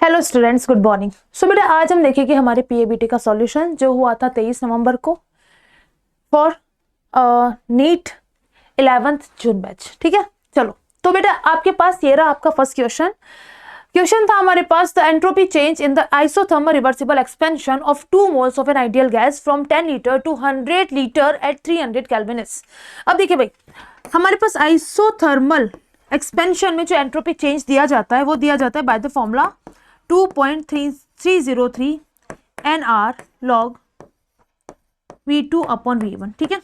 Hello students, good morning. So बेटा आज हम देखेंगे हमारे पीएबीटी का सॉल्यूशन जो हुआ था 23 नवंबर को for NEET 11th June batch. ठीक है, चलो तो बेटा आपके पास ये रहा आपका फर्स्ट क्वेश्चन था हमारे पास, the entropy change in the isothermal reversible expansion of 2 moles of an ideal gas from 10 litre to 100 litre at 300 kelvin is. अब देखिए भाई, हमारे पास आइसोथर्मल एक्सपेंशन में जो एंट्रोपी चेंज दिया जाता है वो दिया जाता है by the formula 2.303 NR log V2 upon V1। ठीक है,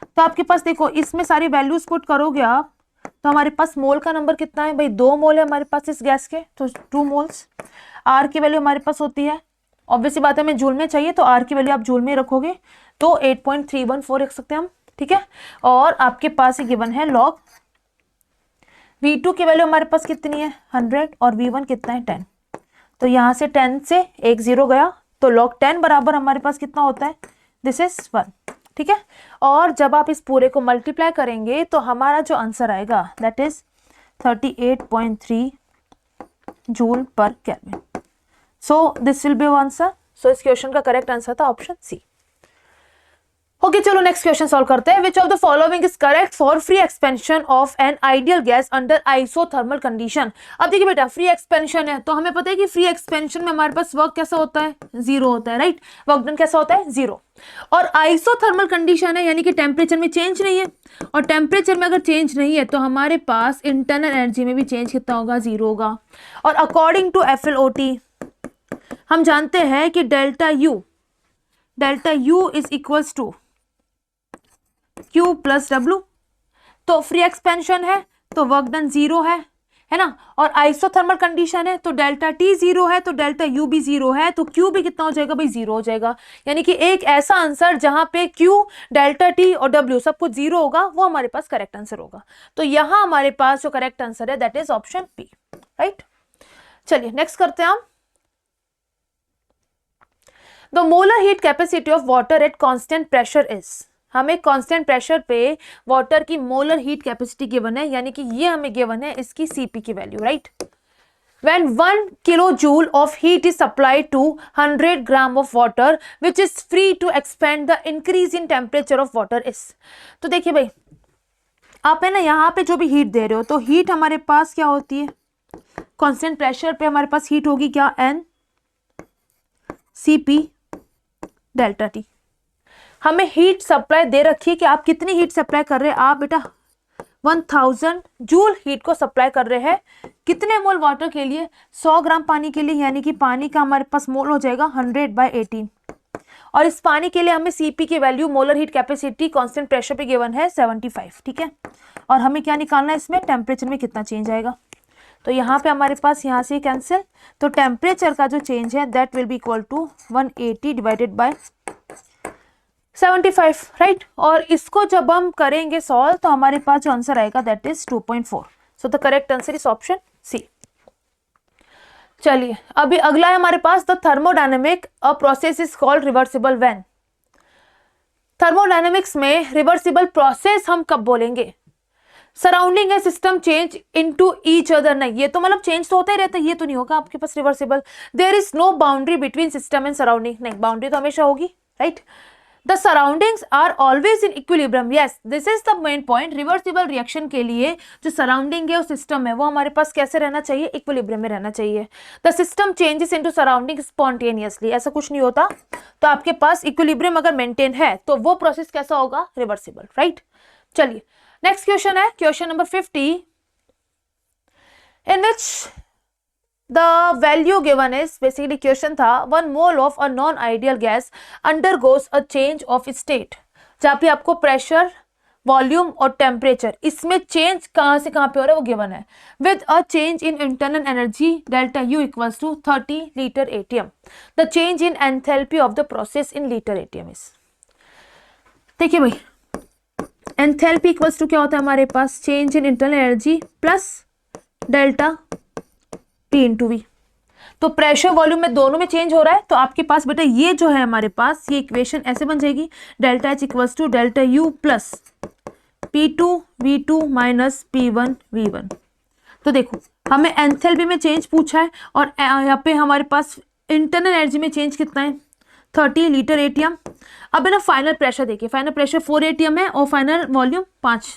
तो आपके पास देखो इसमें सारी वैल्यूज पुट करोगे आप तो हमारे पास मोल का नंबर कितना है भाई, 2 मोल है हमारे पास इस गैस के, तो 2 मोल्स। आर की वैल्यू हमारे पास होती है, ऑब्वियसली बात है हमें जूल में चाहिए तो आर की वैल्यू आप जूल में रखोगे तो 8.314 रख सकते हैं हम। ठीक है, और आपके पास ही गिवन है लॉग V2 की वैल्यू हमारे पास कितनी है 100 और V1 कितना है 10, तो यहां से 10 से एक 0 गया तो log 10 बराबर हमारे पास कितना होता है, दिस इज 1। ठीक है, और जब आप इस पूरे को मल्टीप्लाई करेंगे तो हमारा जो आंसर आएगा that is 38.3 joule per kelvin. So this will be answer. So इस क्वेश्चन का करेक्ट आंसर था ऑप्शन सी। ओके, चलो नेक्स्ट क्वेश्चन सॉल्व करते हैं। Which of the following is correct for free expansion of an ideal gas under isothermal condition. अब देखिए बेटा, free expansion है तो हमें पता है कि फ्री एक्सपेंशन में हमारे पास वर्क कैसा होता है, 0 होता है, राइट। वर्क डन कैसा होता है, 0। और आइसोथर्मल कंडीशन है यानी कि टेम्परेचर में चेंज नहीं है, और टेम्परेचर में अगर चेंज नहीं है तो हमारे पास इंटरनल एनर्जी में भी चेंज कितना होगा, 0 होगा। और अकॉर्डिंग टू FLOT हम जानते हैं कि delta U is equals to Q plus W। तो फ्री एक्सपेंशन है तो वर्क डन 0 है ना, और आइसोथर्मल कंडीशन है तो डेल्टा T 0 है तो डेल्टा U भी 0 है, तो Q भी कितना हो जाएगा भाई, 0 हो जाएगा। यानी कि एक ऐसा आंसर जहां पे Q, डेल्टा T और W सब कुछ 0 होगा वो हमारे पास करेक्ट आंसर होगा। तो यहां हमारे पास जो करेक्ट आंसर है that is option P, right. चलिए नेक्स्ट करते हैं हम। The molar heat capacity of water at constant pressure is. हमें कांस्टेंट प्रेशर पे वाटर की मोलर हीट कैपेसिटी गिवन है, यानी कि ये हमें गिवन है इसकी Cp की value, right. When 1 kilojoule of heat is supplied to 100 gram of water which is free to expand the increase in temperature of water is। तो देखिए भाई, आप है ना यहाँ पे जो भी हीट दे रहे हो तो हीट हमारे पास क्या होती है, कांस्टेंट प्रेशर पे हमारे पास हीट होगी क्या, N Cp डेल्टा T। हमें हीट सप्लाई दे रखी है कि आप कितनी हीट सप्लाई कर रहे हैं, आप बेटा 1000 जूल हीट को सप्लाई कर रहे हैं। कितने मोल वाटर के लिए, 100 ग्राम पानी के लिए, यानी कि पानी का हमारे पास मोल हो जाएगा 100/18। और इस पानी के लिए हमें Cp की value, molar heat capacity constant pressure पे गिवन है 75। ठीक है, और हमें क्या निकालना है इसमें, टेम्परेचर में कितना चेंज आएगा। तो यहाँ पे हमारे पास यहाँ से कैंसिल, तो टेम्परेचर का जो चेंज है that will be equal to 180 divided by 75, right. और इसको जब हम करेंगे सॉल्व तो हमारे पास जो आंसर आएगा that is 2.4। So the correct answer is option C. चलिए अभी अगला है हमारे पास, the thermodynamic a process is called reversible when. Thermodynamics में रिवर्सिबल प्रोसेस हम कब बोलेंगे, सराउंडिंग है system change into each other. नहीं, ये तो मतलब चेंज तो होता ही रहता है, ये तो नहीं होगा आपके पास reversible. There is no boundary between system and surrounding. नहीं, बाउंड्री तो हमेशा होगी, right. The surroundings are always in equilibrium. Yes, this is the main point. Reversible reaction के लिए जो सराउंडिंग है और सिस्टम है वो हमारे पास कैसे रहना चाहिए, इक्विलिब्रियम में रहना चाहिए। The system changes into surrounding spontaneously, ऐसा कुछ नहीं होता। तो आपके पास इक्विलिब्रियम अगर मेंटेन है तो वो प्रोसेस कैसा होगा, रिवर्सिबल, राइट। चलिए नेक्स्ट क्वेश्चन है, question number 50, in which the value given is, basically question था 1 mole of a non ideal gas undergoes a change of state। जहाँ पे आपको प्रेशर, वॉल्यूम और टेम्परेचर इसमें चेंज कहाँ से कहाँ पे हो रहा है वो गिवन है, with a change in internal energy delta U equals to 30 litre ATM। The change in enthalpy of the process in litre ATM is. देखिए भाई, एंथैल्पी इक्वल्स टू क्या होता है हमारे पास, change in internal energy plus delta T into V. तो pressure volume में दोनों में चेंज हो रहा है, तो आपके पास बेटा ये जो है हमारे पास ये इक्वेशन ऐसे बन जाएगी, delta H equals to delta U plus P2 V2 minus P1 V1। तो देखो हमें एंथैल्पी में चेंज पूछा है और यहाँ पे हमारे पास इंटरनल एनर्जी में चेंज कितना है 30 लीटर एटीएम। अब है ना फाइनल प्रेशर देखिए, फाइनल प्रेशर 4 एटीएम है और फाइनल वॉल्यूम 5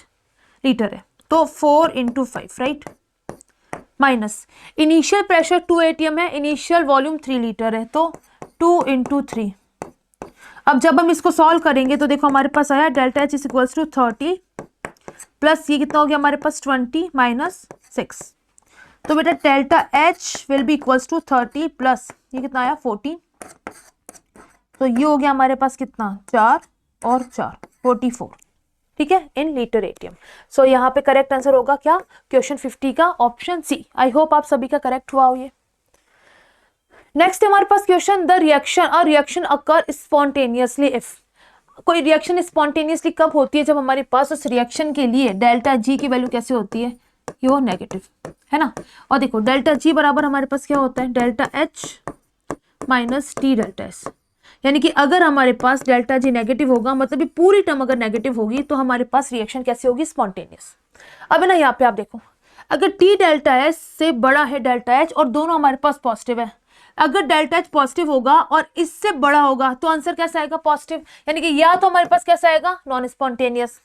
लीटर है, तो 4 × 5 right, minus initial pressure 2 ATM है, इनिशियल वॉल्यूम 3 लीटर है, तो 2 × 3। अब जब हम इसको सॉल्व करेंगे तो देखो हमारे पास आया delta H is equals to 30 plus ये कितना हो गया हमारे पास 20 माइनस 6, तो बेटा delta H will be equals to 30 plus ये कितना आया 14, तो ये हो गया हमारे पास कितना 4 और 4 44, ठीक है, इन लीटर एटीएम। सो यहाँ पे करेक्ट आंसर होगा क्या, क्वेश्चन 50 का ऑप्शन सी। आई होप आप सभी का करेक्ट हुआ हो ये। नेक्स्ट हमारे पास question, the reaction occur spontaneously if. कोई रिएक्शन स्पॉन्टेनियसली कब होती है, जब हमारे पास उस रिएक्शन के लिए डेल्टा जी की वैल्यू कैसे होती है, ये हो नेगेटिव, है ना। और देखो डेल्टा जी बराबर हमारे पास क्या होता है, delta H minus T delta S, यानी कि अगर हमारे पास डेल्टा जी नेगेटिव होगा, मतलब ये पूरी टर्म अगर नेगेटिव होगी तो हमारे पास रिएक्शन कैसे होगी, स्पॉन्टेनियस। अब ना यहाँ पे आप देखो, अगर टी डेल्टा एस से बड़ा है डेल्टा एच और दोनों हमारे पास पॉजिटिव है, अगर डेल्टा एच पॉजिटिव होगा और इससे बड़ा होगा तो आंसर कैसा आएगा, पॉजिटिव, यानी कि या तो हमारे पास कैसा आएगा, नॉन स्पॉन्टेनियस।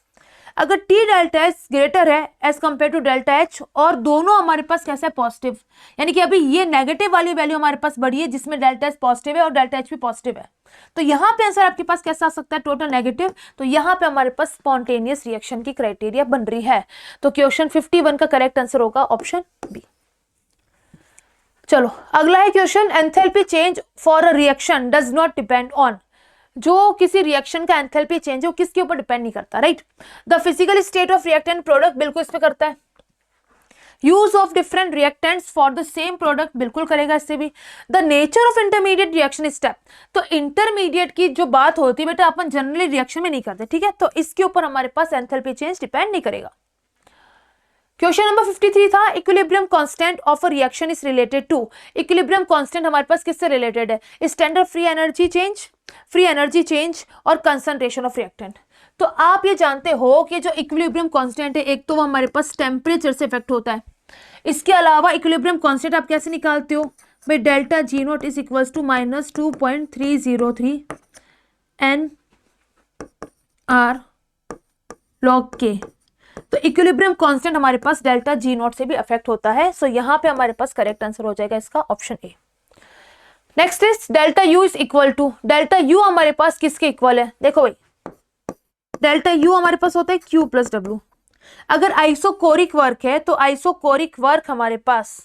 अगर टी डेल्टा एच ग्रेटर है as compare to delta H और दोनों हमारे पास कैसा है, पॉजिटिव, यानी कि अभी ये नेगेटिव वाली वैल्यू हमारे पास बड़ी है जिसमें डेल्टा एच पॉजिटिव है और डेल्टा एच भी पॉजिटिव है, तो यहाँ पे आंसर आपके पास कैसा आ सकता है, टोटल नेगेटिव, तो यहाँ पे हमारे पास स्पॉन्टेनियस रिएक्शन की क्राइटेरिया बन रही है, तो क्वेश्चन 51 का करेक्ट आंसर होगा ऑप्शन बी। चलो अगला है question, enthalpy change for a reaction does not depend on. जो किसी रिएक्शन का एंथैल्पी चेंज है वो किसके ऊपर डिपेंड नहीं करता, right. The physical state of reactant product बिल्कुल इस पे करता है, use of different reactants for the same product बिल्कुल करेगा इससे भी, the nature of intermediate reaction step, तो इंटरमीडिएट की जो बात होती है बेटा अपन जनरली रिएक्शन में नहीं करते, ठीक है, तो इसके ऊपर हमारे पास एंथैल्पी चेंज डिपेंड नहीं करेगा। क्वेश्चन नंबर 53 था, equilibrium constant of a reaction is related to. Equilibrium constant हमारे पास किससे रिलेटेड है, स्टैंडर्ड फ्री एनर्जी चेंज और कंसंट्रेशन ऑफ रिएक्टेंट। तो आप ये जानते हो कि जो इक्विलिब्रियम कांस्टेंट है, एक तो वो हमारे पास टेम्परेचर से इफेक्ट होता है, इसके अलावा इक्विलिब्रियम कांस्टेंट आप कैसे निकालते हो भाई, delta G not is equals to minus 2.303 N R log K, तो इक्विलिब्रियम कांस्टेंट हमारे पास डेल्टा जी नॉट से भी अफेक्ट होता है, सो यहाँ पे हमारे पास करेक्ट आंसर हो जाएगा इसका option A. Next is delta U is equal to, delta U हमारे पास किसके इक्वल है, देखो भाई डेल्टा यू हमारे पास होता है क्यू प्लस डब्ल्यू। अगर आइसोकोरिक वर्क है तो आइसोकोरिक वर्क हमारे पास,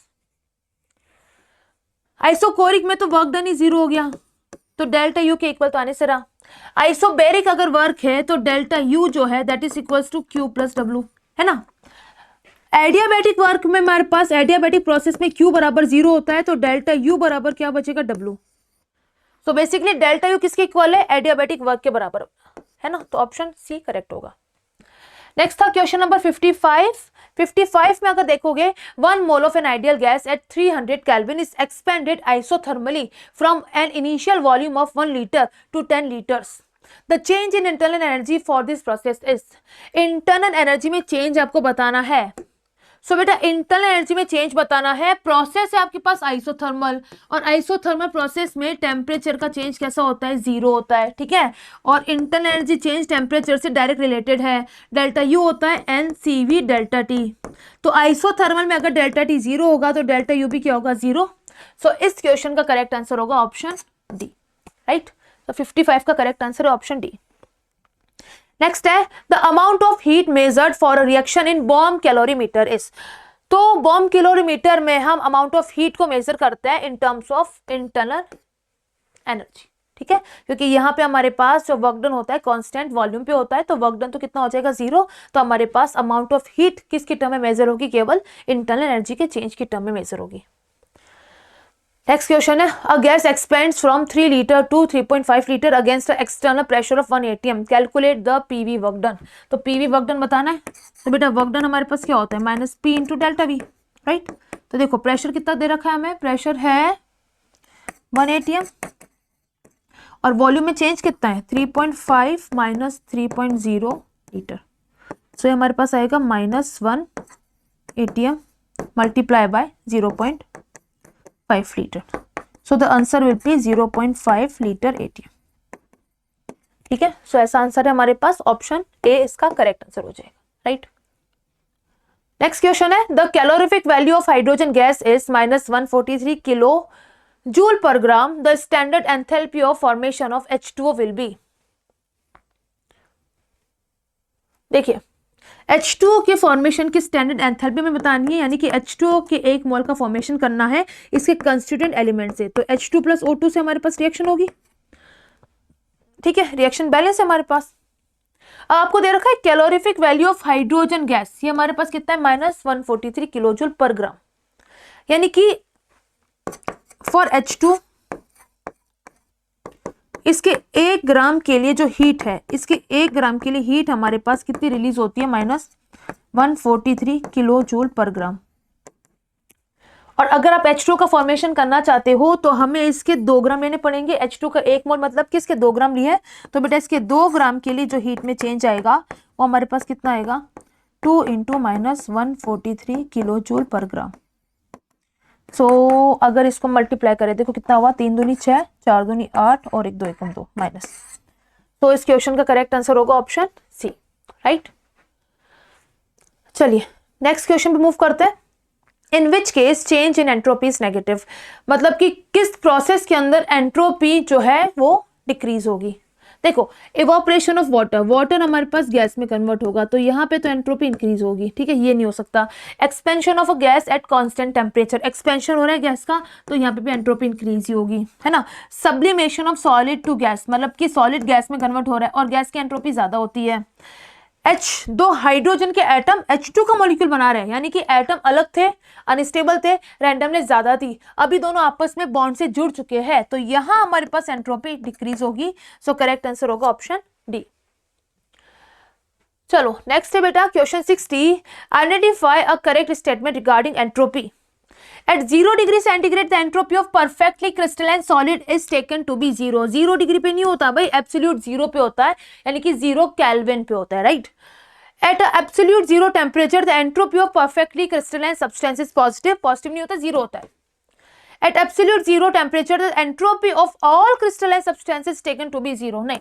आइसोकोरिक में तो वर्क डन ही 0 हो गया, तो डेल्टा यू के इक्वल तो आने से रहा। आइसोबेरिक अगर वर्क है तो डेल्टा यू जो है that is equals to Q plus W, है ना। एडियाबैटिक वर्क में हमारे पास, एडियाबैटिक प्रोसेस में क्यू बराबर 0 होता है, तो डेल्टा यू बराबर क्या बचेगा, W. So basically delta U किसके इक्वल है, एडियाबैटिक वर्क के बराबर, है ना, तो ऑप्शन सी करेक्ट होगा। नेक्स्ट था क्वेश्चन नंबर 55 में अगर देखोगे, 1 mole of an ideal gas at 300 kelvin is expanded isothermally from an initial volume of 1 litre to 10 litres. The change in internal energy for this process is. Internal energy में change आपको बताना है, सो बेटा internal energy में change बताना है। Process है आपके पास आइसोथर्मल, और आइसोथर्मल प्रोसेस में टेम्परेचर का चेंज कैसा होता है, 0 होता है, ठीक है, और इंटरनल एनर्जी चेंज टेम्परेचर से डायरेक्ट रिलेटेड है। डेल्टा यू होता है NCV डेल्टा टी, तो आइसोथर्मल में अगर डेल्टा टी 0 होगा तो डेल्टा यू भी क्या होगा, 0। सो इस क्वेश्चन का करेक्ट आंसर होगा ऑप्शन डी, राइट। तो 55 का करेक्ट आंसर है ऑप्शन डी। नेक्स्ट है, the amount of heat measured for a reaction in bomb calorimeter is. तो बॉम्ब कैलोरीमीटर में हम अमाउंट ऑफ हीट को मेजर करते हैं in terms of internal energy, ठीक है, क्योंकि यहाँ पे हमारे पास जो वर्क डन होता है कांस्टेंट वॉल्यूम पे होता है, तो वर्क डन तो कितना हो जाएगा, 0। तो हमारे पास अमाउंट ऑफ हीट किसकी टर्म में मेजर होगी, केवल इंटरनल एनर्जी के चेंज की टर्म में मेजर होगी। नेक्स्ट क्वेश्चन है, a gas expands from 3 litre to 3.5 litre against external pressure of 1 atm, calculate the PV work done. तो पीवी वर्क डन बताना है, तो बेटा वर्क डन हमारे पास क्या होता है, minus P into delta we, right. तो देखो प्रेशर कितना दे रखा है हमें, प्रेशर है 1 atm और वॉल्यूम में चेंज कितना है, 3.5 माइनस 3.0 लीटर, सो हमारे पास आएगा -1 atm multiply by 0.5 liter. So the answer will be 0.5 liter ATM. ठीक है, सो ऐसा आंसर है हमारे पास ऑप्शन ए इसका करेक्ट आंसर हो जाएगा, राइट। नेक्स्ट क्वेश्चन है, the calorific value of hydrogen gas is -143 kilo joule पर ग्राम, the standard enthalpy of formation of H2O will be. देखिए H2O के फॉर्मेशन की स्टैंडर्ड एंथैल्पी में बतानी है, यानी कि H2O के 1 मोल का फॉर्मेशन करना है इसके कंस्टिट्यूएंट एलिमेंट से, तो H2 + O2 से हमारे पास रिएक्शन होगी, ठीक है, रिएक्शन बैलेंस है हमारे पास। आपको दे रखा है calorific value of hydrogen gas, ये हमारे पास कितना है -143 किलो जूल पर ग्राम, यानी कि फॉर H2 इसके 1 ग्राम के लिए जो हीट है, इसके 1 ग्राम के लिए हीट हमारे पास कितनी रिलीज होती है -143 किलो जूल पर ग्राम। और अगर आप H2 का फॉर्मेशन करना चाहते हो तो हमें इसके 2 ग्राम लेने पड़ेंगे। H2 का 1 मोल मतलब कि इसके 2 ग्राम लिए, तो बेटा इसके 2 ग्राम के लिए जो हीट में चेंज आएगा वो हमारे पास कितना आएगा 2 × -143 किलो जूल पर ग्राम। सो अगर इसको मल्टीप्लाई करें, देखो कितना हुआ, 3 दूनी 6, 4 दूनी 8 और 1 2 1 2 माइनस, तो इस क्वेश्चन का करेक्ट आंसर होगा ऑप्शन सी, राइट। चलिए नेक्स्ट क्वेश्चन पे मूव करते हैं। In which case change in entropy is negative, मतलब कि किस प्रोसेस के अंदर एंट्रोपी जो है वो डिक्रीज होगी। देखो इवोपरेशन ऑफ वाटर, वाटर हमारे पास गैस में कन्वर्ट होगा, तो यहाँ पे तो एंट्रोपी इंक्रीज होगी, ठीक है, ये नहीं हो सकता। Expansion of a gas at constant temperature, expansion हो रहा है गैस का, तो यहाँ पे भी एंट्रोपी इंक्रीज ही होगी, है ना। Sublimation of solid to gas, मतलब कि सॉलिड गैस में कन्वर्ट हो रहा है और गैस की एंट्रोपी ज्यादा होती है। दो हाइड्रोजन के एटम H2 का मॉलिक्यूल बना रहे हैं, यानी कि एटम अलग थे, अनस्टेबल थे, रैंडमनेस ज्यादा थी, अभी दोनों आपस में बॉन्ड से जुड़ चुके हैं, तो यहां हमारे पास एंट्रोपी डिक्रीज होगी। सो करेक्ट आंसर होगा ऑप्शन डी। चलो नेक्स्ट है बेटा question 60, identify a correct statement regarding entropy. At 0 degree centigrade the entropy of perfectly crystalline solid is taken to be 0। 0 degree पे नहीं होता भाई, एब्सोल्यूट 0 पे होता है, यानी कि 0 केल्विन पे होता है, right. At absolute 0 temperature the entropy of perfectly crystalline substance is positive। Positive नहीं होता, 0 होता है। At absolute 0 temperature the entropy of all crystalline substances is taken to be 0। नहीं,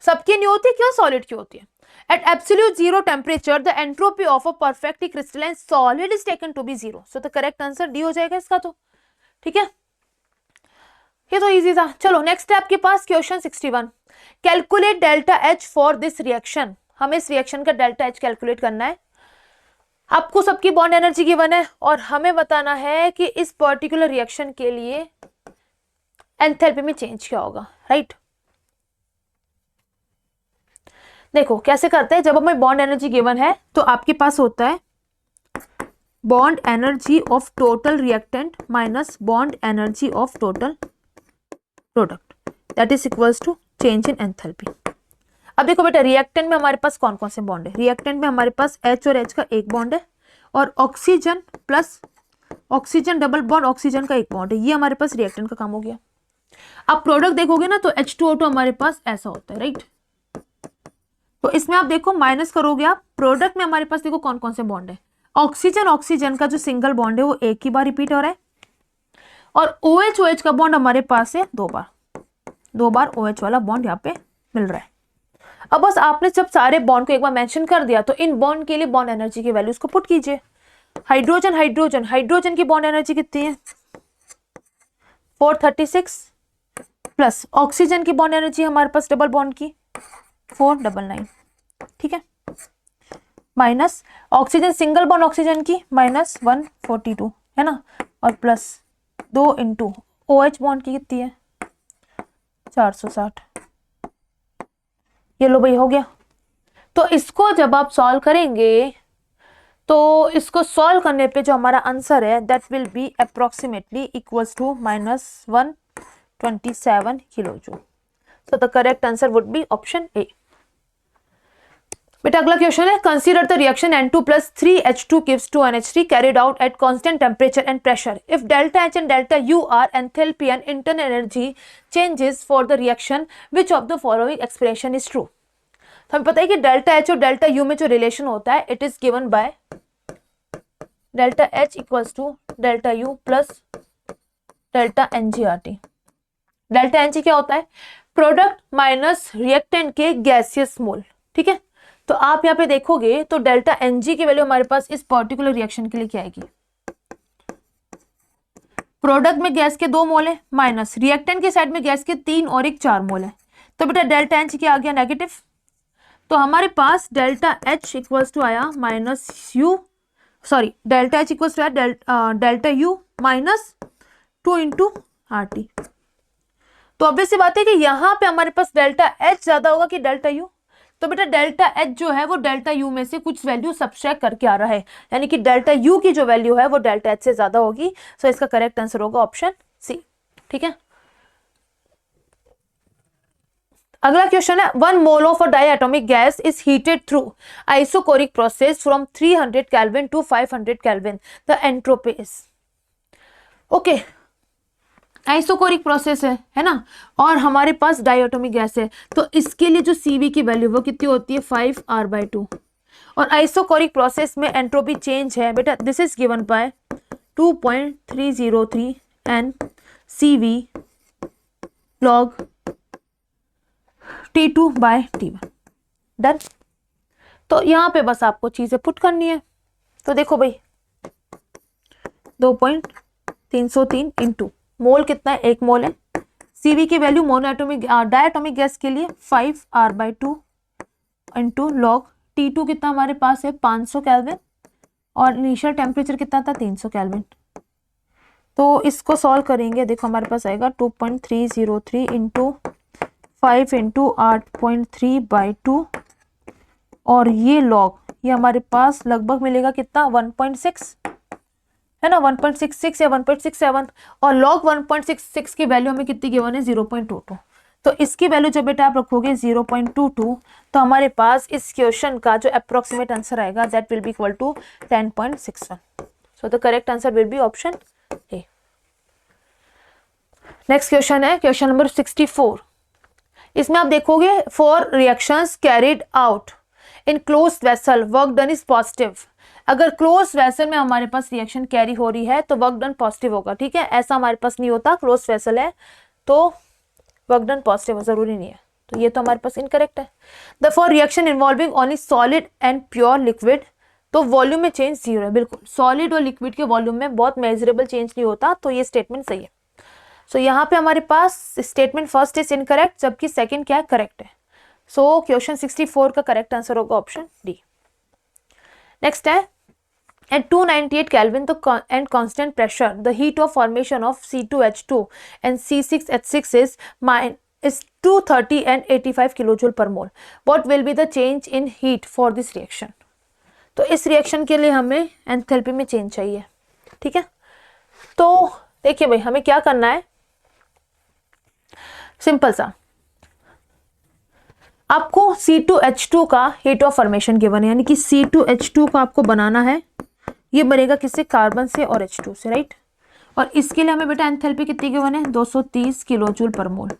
सबकी नहीं होती, क्यों, सॉलिड की होती है। At absolute 0 temperature, the entropy of a perfectly crystalline solid is taken to be 0। So the correct answer D हो जाएगा इसका, तो ठीक है, ये तो इजी था। चलो नेक्स्ट है आपके पास question 61, calculate delta H for this reaction. हमें इस रिएक्शन का डेल्टा H कैलकुलेट करना है। आपको सबकी बॉन्ड एनर्जी गिवन है और हमें बताना है कि इस पर्टिकुलर रिएक्शन के लिए एंथैल्पी में चेंज क्या होगा, राइट। देखो कैसे करते हैं, जब हमें बॉन्ड एनर्जी गिवन है तो आपके पास होता है bond energy of total reactant minus bond energy of total product, that is equals to change in enthalpy. अब देखो बेटा रिएक्टेंट में हमारे पास कौन कौन से बॉन्ड है। रिएक्टेंट में हमारे पास H और H का एक बॉन्ड है और oxygen plus oxygen double bond oxygen का एक बॉन्ड है, ये हमारे पास रिएक्टेंट का काम हो गया। अब प्रोडक्ट देखोगे ना तो H2O2 हमारे पास ऐसा होता है, राइट। तो इसमें आप देखो माइनस करोगे आप, प्रोडक्ट में हमारे पास देखो कौन कौन से बॉन्ड है। ऑक्सीजन ऑक्सीजन का जो सिंगल बॉन्ड है वो एक ही बार रिपीट हो रहा है और OH OH का बॉन्ड हमारे पास है दो बार OH वाला बॉन्ड यहाँ पे मिल रहा है। अब बस आपने जब सारे बॉन्ड को एक बार मेंशन कर दिया तो इन बॉन्ड के लिए बॉन्ड एनर्जी की वैल्यूज को पुट कीजिए। हाइड्रोजन हाइड्रोजन हाइड्रोजन की बॉन्ड एनर्जी कितनी है 436 प्लस ऑक्सीजन की बॉन्ड एनर्जी हमारे पास डबल बॉन्ड की 499, ठीक है, minus oxygen single bond oxygen की -142 है ना, और प्लस 2 × OH बॉन्ड की कितनी है 460। ये लो भाई हो गया। तो इसको जब आप सॉल्व करेंगे तो इसको सॉल्व करने पे जो हमारा आंसर है that will be approximately equals to -127 kilo joule. So the correct answer would be option A. बेटा अगला क्वेश्चन है, consider the reaction N2 + 3H2 gives 2NH3 carried out at constant temperature and pressure. If delta H and delta U are enthalpy and internal energy changes for the reaction, which of the following expression is true? तो हमें पता है कि delta H और delta U में जो relation होता है it is given by delta H equals to delta U plus delta NgRT। Delta Ng क्या होता है? प्रोडक्ट माइनस रिएक्टेंट के गैसियस मोल, ठीक है। तो आप यहाँ पे देखोगे तो डेल्टा Ng की वैल्यू हमारे पास इस पर्टिकुलर रिएक्शन के लिए क्या आएगी? प्रोडक्ट में गैस के 2 मोल है माइनस रिएक्टेंट के साइड में गैस के 3 और एक 4 मोल है, तो बेटा डेल्टा H क्या आ गया? नेगेटिव। तो हमारे पास डेल्टा H इक्वल्स टू आया minus U, sorry delta H equals to delta U minus 2 into RT। तो ऑब्वियस सी बात है कि यहाँ पे हमारे पास डेल्टा H ज्यादा होगा कि डेल्टा U। तो बेटा डेल्टा H जो है वो डेल्टा U में से कुछ वैल्यू सब्ट्रैक्ट करके आ रहा है, यानी कि डेल्टा U की जो वैल्यू है वो डेल्टा H से ज्यादा होगी। सो इसका करेक्ट आंसर होगा ऑप्शन सी, ठीक है। अगला क्वेश्चन है 1 mole of a diatomic gas is heated through isochoric process from 300 kelvin to 500 kelvin, the entropy is. Okay, isochoric process है ना, और हमारे पास डायटोमिक गैस है, तो इसके लिए जो CV की वैल्यू वो कितनी होती है? 5R/2। और आइसोकोरिक प्रोसेस में एंट्रोपी चेंज है बेटा, this is given bye 2.303 N CV log T2/T1। Done. तो यहाँ पे बस आपको चीजें पुट करनी है। तो देखो भाई 2.303 इंटू मोल कितना है? 1 मोल है। CV की वैल्यू मोनोएटॉमिक डायटोमिक गैस के लिए 5R/2 इंटू लॉग T2 कितना हमारे पास है? 500 केल्विन, और इनिशियल टेम्परेचर कितना था? 300 केल्विन। तो इसको सॉल्व करेंगे, देखो हमारे पास आएगा 2.303 इंटू 5 इंटू 8.3/2, और ये लॉग ये हमारे पास लगभग मिलेगा कितना? 1.6 है ना, 1.66 या 1.67, और लॉग 1.66 की वैल्यू हमें कितनी गिवन है? 0.22। तो इसकी वैल्यू जब बेटा आप रखोगे 0.22, तो हमारे पास इस क्वेश्चन का जो अप्रोक्सीमेट आंसर आएगा that will be equal to 10.61। So the correct answer will be option A. Next question है क्वेश्चन नंबर 64। इसमें आप देखोगे for reactions carried out in closed vessel work done is positive. अगर close vessel में हमारे पास reaction carry हो रही है तो वर्क डन पॉजिटिव होगा, ठीक है। ऐसा हमारे पास नहीं होता, क्लोज वेसल है तो वर्क डन पॉजिटिव जरूरी नहीं है, तो ये तो हमारे पास इनकरेक्ट है। The for reaction involving only solid and pure liquid, तो वॉल्यूम में चेंज 0 है। बिल्कुल, सॉलिड और लिक्विड के वॉल्यूम में बहुत मेजरेबल चेंज नहीं होता, तो ये स्टेटमेंट सही है। सो यहाँ पे हमारे पास स्टेटमेंट फर्स्ट इज इनकरेक्ट, जबकि सेकंड क्या है? करेक्ट है। सो क्वेश्चन 64 का करेक्ट आंसर होगा ऑप्शन डी। नेक्स्ट है at 298 Kelvin and constant pressure, the heat of formation of C2H2 and C6H6 is 230 and 85 kilojoule per mole. What will be the change in heat for this reaction? तो इस reaction के लिए हमें enthalpy में change चाहिए, ठीक है। तो देखिए भाई हमें क्या करना है, सिंपल सा, आपको C2H2 का हीट ऑफ फॉर्मेशन गिवन है, यानी कि C2H2 को आपको बनाना है। ये बनेगा किससे? कार्बन से और H2 से, राइट। और इसके लिए हमें बेटा एंथैल्पी कितनी गिवन है? 230 किलोजूल पर मोल।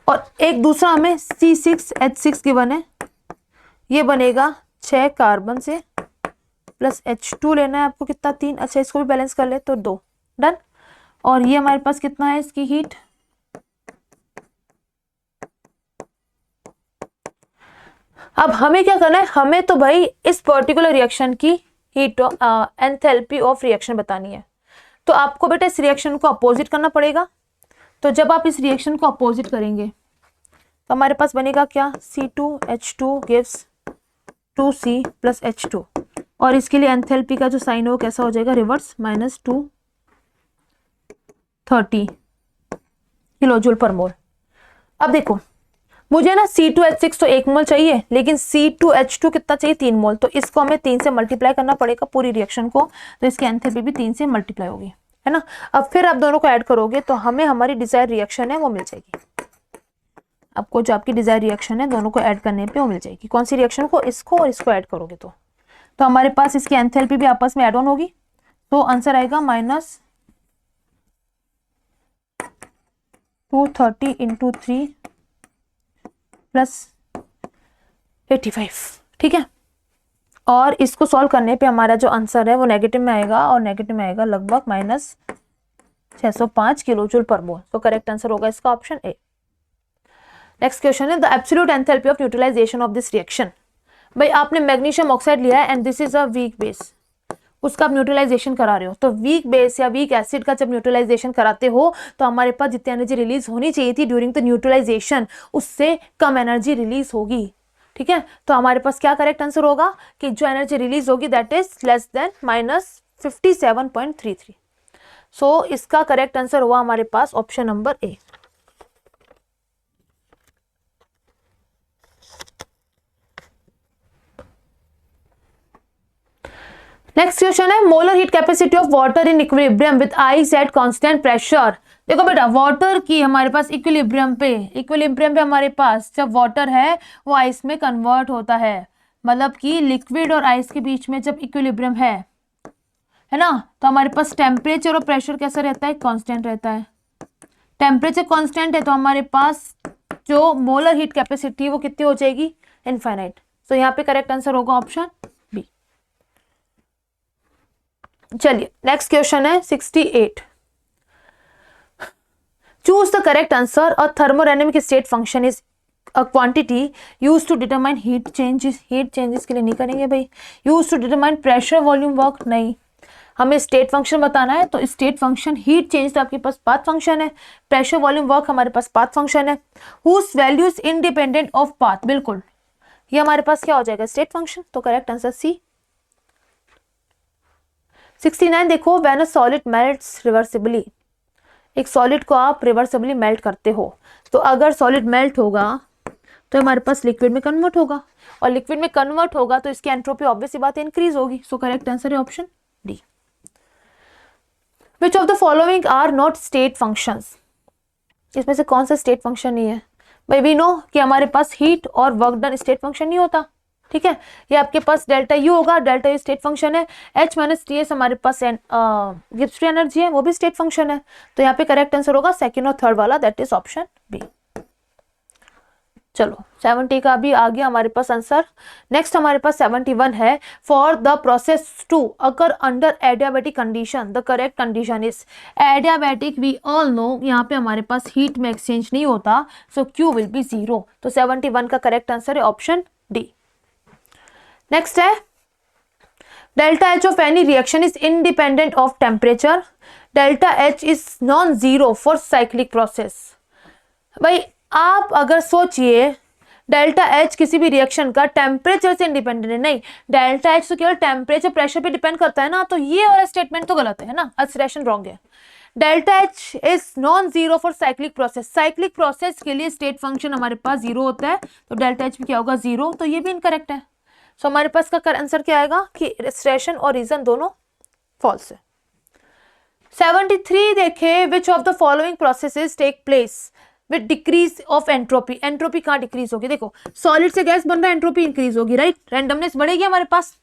और एक दूसरा हमें C6H6 गिवन है, ये बनेगा 6 कार्बन से प्लस H2 लेना है आपको, कितना? 3। अच्छा, इसको भी बैलेंस कर ले तो 2। डन। और ये हमारे पास कितना है इसकी हीट? अब हमें क्या करना है, हमें तो भाई इस पर्टिकुलर रिएक्शन की हीट एंथैल्पी ऑफ रिएक्शन बतानी है। तो आपको बेटा इस रिएक्शन को अपोजिट करना पड़ेगा। तो जब आप इस रिएक्शन को अपोजिट करेंगे तो हमारे पास बनेगा क्या? C2H2 gives 2C plus H2, और इसके लिए एंथैल्पी का जो साइन है वो कैसा हो जाएगा? रिवर्स, माइनस 230 किलोजूल पर मोल। अब देखो मुझे ना C2H6 तो 1 मोल चाहिए, लेकिन C2H2 कितना चाहिए? 3 मोल। तो इसको हमें 3 से मल्टीप्लाई करना पड़ेगा पूरी रिएक्शन को, तो इसकी एंथैल्पी भी 3 से मल्टीप्लाई होगी, है ना। अब फिर आप दोनों को ऐड करोगे तो हमें हमारी डिजायर रिएक्शन है वो मिल जाएगी। आपको जो आपकी डिजायर रिएक्शन है दोनों को ऐड करने पे वो मिल जाएगी। कौन सी रिएक्शन को? इसको और इसको ऐड करोगे तो हमारे पास इसकी एंथैल्पी भी आपस में ऐड ऑन होगी। तो आंसर आएगा माइनस 230 इंटू 3 प्लस 85, ठीक है। और इसको सॉल्व करने पे हमारा जो आंसर है वो नेगेटिव में आएगा, और नेगेटिव में आएगा लगभग -605 किलो जूल पर मोल। तो करेक्ट आंसर होगा इसका ऑप्शन ए। नेक्स्ट क्वेश्चन है the absolute enthalpy of neutralization of this reaction. भाई आपने मैग्नीशियम ऑक्साइड लिया है and this is a weak base, उसका आप न्यूट्रलाइजेशन करा रहे हो। तो वीक बेस या वीक एसिड का जब न्यूट्रलाइजेशन कराते हो तो हमारे पास जितनी एनर्जी रिलीज होनी चाहिए थी ड्यूरिंग द न्यूट्रलाइजेशन, उससे कम एनर्जी रिलीज होगी। ठीक है, तो हमारे पास क्या करेक्ट आंसर होगा कि जो एनर्जी रिलीज होगी that is less than -57.33। So इसका करेक्ट आंसर हुआ हमारे पास option number A. Next question है molar heat capacity of water in equilibrium with ice at constant pressure. देखो बेटा, वाटर की हमारे पास इक्विलिब्रियम पे हमारे पास जब वाटर है वो आइस में कन्वर्ट होता है, मतलब कि लिक्विड और आइस के बीच में जब इक्विलिब्रियम है ना, तो हमारे पास टेम्परेचर और प्रेशर कैसा रहता है, कांस्टेंट रहता है। टेम्परेचर कांस्टेंट है तो हमारे पास जो मोलर हीट कैपेसिटी वो कितनी हो जाएगी, इनफाइनाइट। तो यहाँ पे करेक्ट आंसर होगा ऑप्शन बी। चलिए नेक्स्ट क्वेश्चन है 68। Choose the correct answer. A thermodynamic state function is a quantity use to determine heat changes. Heat changes के लिए नहीं करेंगे भाई। Use to determine pressure volume work, नहीं, हमें स्टेट फंक्शन बताना है। तो स्टेट फंक्शन, हीट चेंज तो आपके पास पाथ फंक्शन है, प्रेशर वॉल्यूम वर्क हमारे पास पाथ फंक्शन है। Whose values independent of path, बिल्कुल ये हमारे पास क्या हो जाएगा, स्टेट फंक्शन। तो करेक्ट आंसर सी। 69 देखो, when a solid melts reversibly, एक सॉलिड को आप रिवर्सिबली मेल्ट करते हो, तो अगर सॉलिड मेल्ट होगा तो हमारे पास लिक्विड में कन्वर्ट होगा, और लिक्विड में कन्वर्ट होगा तो इसकी एंट्रोपी ऑब्वियस सी बात है इंक्रीज होगी। सो करेक्ट आंसर है option D. Which of the following are not state functions, इसमें से कौन सा स्टेट फंक्शन नहीं है। भाई वी नो कि हमारे पास हीट और वर्क डन स्टेट फंक्शन नहीं होता। ठीक है, ये आपके पास डेल्टा यू होगा, डेल्टा यू स्टेट फंक्शन है। एच माइनस टी एस हमारे पास गिब्स फ्री एनर्जी है, वो भी स्टेट फंक्शन है। तो यहाँ पे करेक्ट आंसर होगा सेकंड और थर्ड वाला, दैट इज ऑप्शन बी। चलो 70 का भी आ गया हमारे पास आंसर। नेक्स्ट हमारे पास 71 है, for the process to occur under adiabatic condition the correct condition is. Adiabatic we all know, यहाँ पे हमारे पास हीट में एक्सचेंज नहीं होता, सो क्यू विल बी 0। तो 71 का करेक्ट आंसर है ऑप्शन डी। नेक्स्ट है delta H of any reaction is independent of temperature. Delta H is non zero for cyclic process. भाई आप अगर सोचिए, डेल्टा एच किसी भी रिएक्शन का टेम्परेचर से इंडिपेंडेंट है, नहीं, डेल्टा एच तो केवल टेम्परेचर प्रेशर पे डिपेंड करता है ना, तो ये वाला स्टेटमेंट तो गलत है ना, असरेशन रॉन्ग है। Delta H is non zero for cyclic process. Cyclic process के लिए स्टेट फंक्शन हमारे पास 0 होता है, तो डेल्टा एच भी क्या होगा, 0। तो ये भी इनकरेक्ट है। सो हमारे पास का आंसर क्या आएगा कि रेस्ट्रेशन और रीजन दोनों फॉल्स है। 73 देखे, which of the following processes take place with decrease of entropy. Entropy कहाँ डिक्रीज होगी, देखो सॉलिड से गैस बन रहा है, एंट्रोपी इंक्रीज होगी, राइट, रैंडमनेस बढ़ेगी हमारे पास।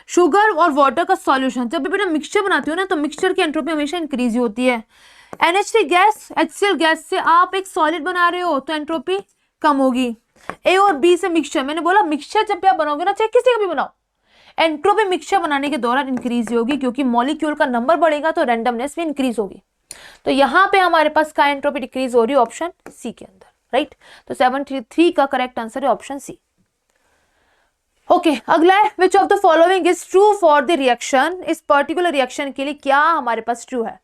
शुगर और वाटर का सॉल्यूशन, जब भी बेटा मिक्सचर बनाते हो ना, तो मिक्सचर की एंट्रोपी हमेशा इंक्रीज होती है। NH3 गैस, HCl गैस से आप एक सॉलिड बना रहे हो तो एंट्रोपी कम होगी। ए और बी से मिक्सचर, मैंने बोला मिक्सचर जब भी आप बनाओगे ना, चाहे किसी का भी बनाओ, एंट्रोपी मिक्सचर बनाने के दौरान इंक्रीज होगी, क्योंकि मॉलिक्यूल का नंबर बढ़ेगा तो रैंडमनेस भी इंक्रीज होगी। तो यहाँ पे हमारे पास का एंट्रोपी डिक्रीज हो रही है ऑप्शन सी के अंदर, राइट। तो 73 का करेक्ट आंसर है ऑप्शन सी। ओके, अगला है विच of the following is true for the reaction. इस पर्टिकुलर रिएक्शन के लिए क्या हमारे पास ट्रू है।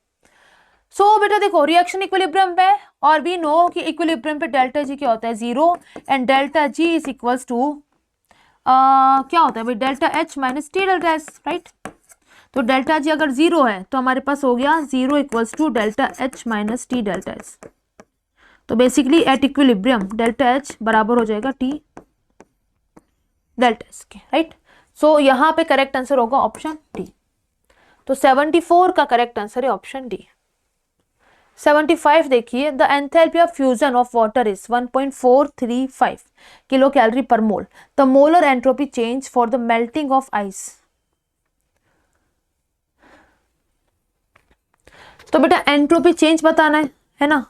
सो बेटा देखो, रिएक्शन इक्विलिब्रियम पे, और वी नो कि इक्विलिब्रियम पे डेल्टा जी क्या होता है, 0, and delta G is equals to क्या होता है भाई, delta H minus T delta S, right. तो डेल्टा जी अगर 0 है तो हमारे पास हो गया 0 equals to delta H minus T delta S. तो basically at equilibrium delta H बराबर हो जाएगा टी डेल्टा एस के, राइट। सो यहाँ पे करेक्ट आंसर होगा ऑप्शन डी। तो 74 का करेक्ट आंसर है ऑप्शन डी। 75 देखिए, the enthalpy of fusion of water is 1.435 kilo calorie per mole. The molar entropy change for the melting of ice. तो बेटा एंट्रोपी चेंज बताना है ना,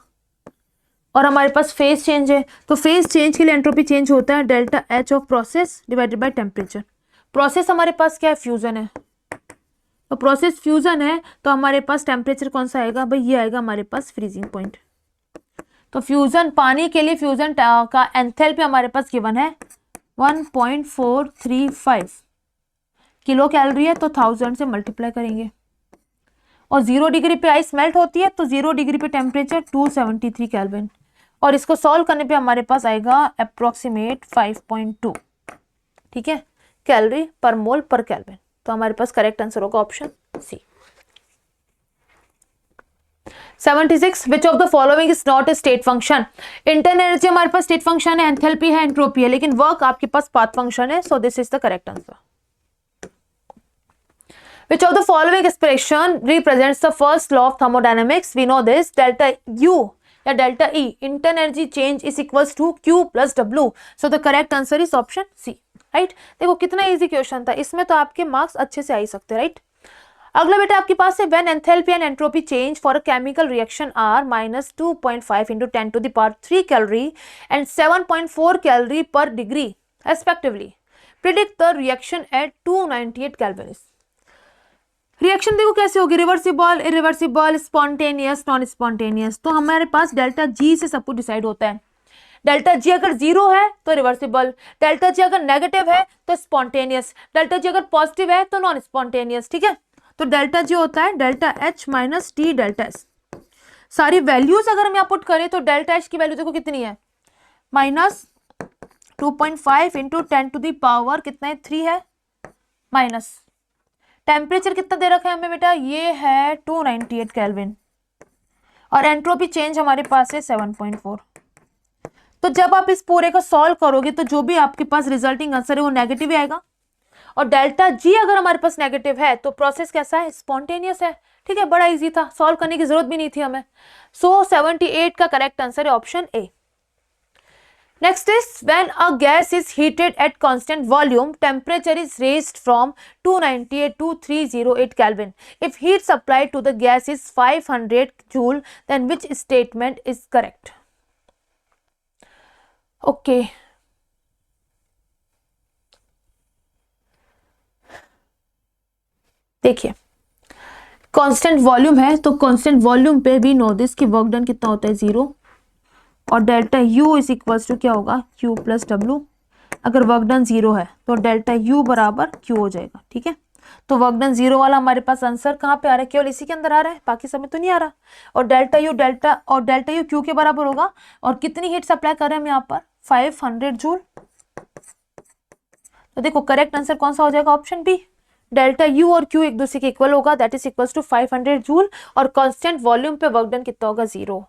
और हमारे पास फेज चेंज है, तो फेज चेंज के लिए एंट्रोपी चेंज होता है delta H of process divided by temperature. Process हमारे पास क्या है, फ्यूजन है, तो प्रोसेस फ्यूजन है तो हमारे पास टेम्परेचर कौन सा आएगा भाई, ये आएगा हमारे पास फ्रीजिंग पॉइंट। तो फ्यूजन पानी के लिए फ्यूजन का एंथैल्पी हमारे पास गिवन है 1.435 किलो कैलोरी है, तो 1000 से मल्टीप्लाई करेंगे। और 0 डिग्री पे आइस मेल्ट होती है तो 0 डिग्री पे टेम्परेचर 273 केल्विन, और इसको सॉल्व करने पे हमारे पास आएगा अप्रोक्सीमेट 5.2, ठीक है, कैलोरी पर मोल पर केल्विन। तो हमारे पास करेक्ट आंसर होगा option C. 76 which of the following is not a state function. Internal energy हमारे पास स्टेट फंक्शन है, एंथैल्पी है, एंट्रोपी है, लेकिन वर्क आपके पास पाथ फंक्शन है, so this is the correct answer. Which of the following expression represents the first law of thermodynamics? We know this, delta U या delta E, internal energy change is equals to Q plus W. So the correct answer is option C. Right? देखो कितना easy question था, इसमें तो आपके marks अच्छे से आ ही सकते हैं, right? अगला बेटा आपके पास है when enthalpy and entropy change for a chemical reaction are minus 2.5 into 10 to the power 3 calorie and 7.4 calorie per degree respectively. Predict the reaction at 298 Kelvin. Reaction देखो कैसे होगी, reversible, irreversible, spontaneous, non spontaneous. तो हमारे पास delta G से सब कुछ decide होता है। डेल्टा जी अगर 0 है तो रिवर्सिबल, डेल्टा जी अगर नेगेटिव है तो स्पॉन्टेनियस, डेल्टा जी अगर पॉजिटिव है तो नॉन स्पॉन्टेनियस, ठीक है। तो डेल्टा जी होता है delta H minus T delta S. सारी वैल्यूज अगर हम यहाँ पुट करें तो डेल्टा एच की वैल्यू देखो कितनी है, minus 2.5 into 10 to the power कितना है 3 है, माइनस टेम्परेचर कितना दे रखा है हमें बेटा, ये है 298 केल्विन, और एंट्रोपी चेंज हमारे पास है 7.4। तो जब आप इस पूरे को सॉल्व करोगे तो जो भी आपके पास रिजल्टिंग आंसर है वो नेगेटिव ही आएगा, और डेल्टा जी अगर हमारे पास नेगेटिव है तो प्रोसेस कैसा है, स्पॉन्टेनियस है, ठीक है। बड़ा इजी था, सॉल्व करने की जरूरत भी नहीं थी हमें। सो 78 का करेक्ट आंसर है option A. Next is when a gas is heated at constant volume, temperature is raised from 298 to 308 Kelvin. If heat supplied to the gas is 500 joule, then which statement is correct? Okay. देखिए constant volume है तो constant volume पे भी know this की work done कितना होता है 0, और delta U is equals to क्या होगा Q प्लस W। अगर वर्क डन 0 है तो डेल्टा U बराबर Q हो जाएगा, ठीक है। तो वर्क डन 0 वाला हमारे पास आंसर कहाँ पे आ रहा है, केवल इसी के अंदर आ रहा है, बाकी समय तो नहीं आ रहा। और डेल्टा U Q के बराबर होगा, और कितनी हीट सप्लाई कर रहे हैं हम यहाँ पर 500 जूल। तो देखो करेक्ट आंसर कौन सा हो जाएगा, ऑप्शन बी। डेल्टा U और Q एक दूसरे के इक्वल होगा, that is equals to 500 joule, और कांस्टेंट वॉल्यूम पे वर्क डन कितना होगा 0।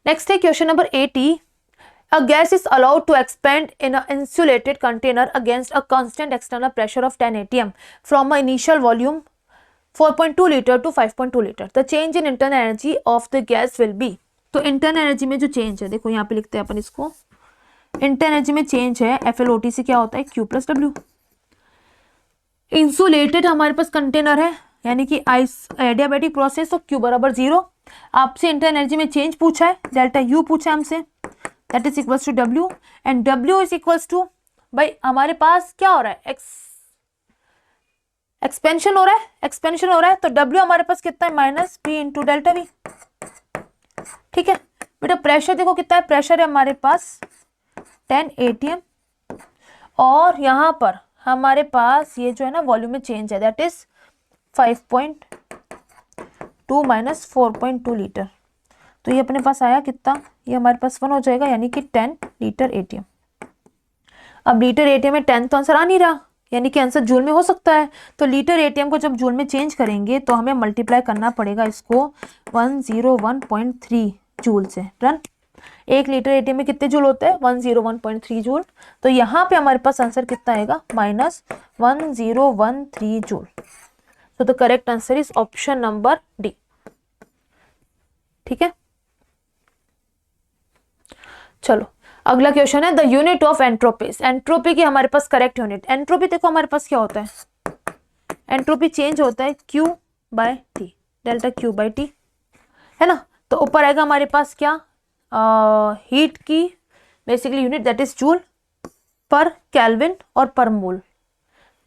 नेक्स्ट है question number 80। A gas is allowed to expand in an insulated container against a constant external pressure of 10 atm from an initial volume 4.2 liter to 5.2 liter. The change in internal energy of the gas will be. तो internal energy में जो change है, देखो यहाँ पे लिखते हैं अपन इसको, इंटरनल एनर्जी में चेंज है FLOT से क्या होता है Q प्लस W। इंसुलेटेड हमारे पास कंटेनर है, यानी कि एडियाबैटिक प्रोसेस, तो Q बराबर 0। आपसे इंटरनल एनर्जी में चेंज पूछा है, डेल्टा U पूछा है हमसे, that is equals to W, and W is equals to, भाई हमारे पास क्या हो रहा है, एक्सपेंशन हो रहा है, तो W हमारे पास कितना है minus P into delta V, ठीक है बेटा। प्रेशर देखो कितना है, प्रेशर है हमारे पास 10 atm, और यहाँ पर हमारे पास ये जो है ना वॉल्यूम में चेंज है, दैट इज 5.2 माइनस 4.2 लीटर। तो ये अपने पास आया कितना, ये हमारे पास 1 हो जाएगा, यानी कि 10 लीटर एटीएम। अब लीटर एटीएम में 10 तो आंसर आ नहीं रहा, यानी कि आंसर जूल में हो सकता है। तो लीटर एटीएम को जब जूल में चेंज करेंगे तो हमें मल्टीप्लाई करना पड़ेगा इसको 101.3 जूल से। रन, 1 लीटर एटीएम में कितने जूल होते हैं 101.3 जूल। तो यहाँ पे हमारे पास आंसर कितना आएगा माइनस 1013 जूल। तो the correct answer is option number D, ठीक है। चलो अगला क्वेश्चन है the unit of entropy. Entropy की हमारे पास करेक्ट यूनिट, एंट्रोपी देखो हमारे पास क्या होता है, एंट्रोपी चेंज होता है Q by T, delta Q by T, है ना। तो ऊपर आएगा हमारे पास क्या, हीट की basically unit, that is joule per kelvin और पर मोल।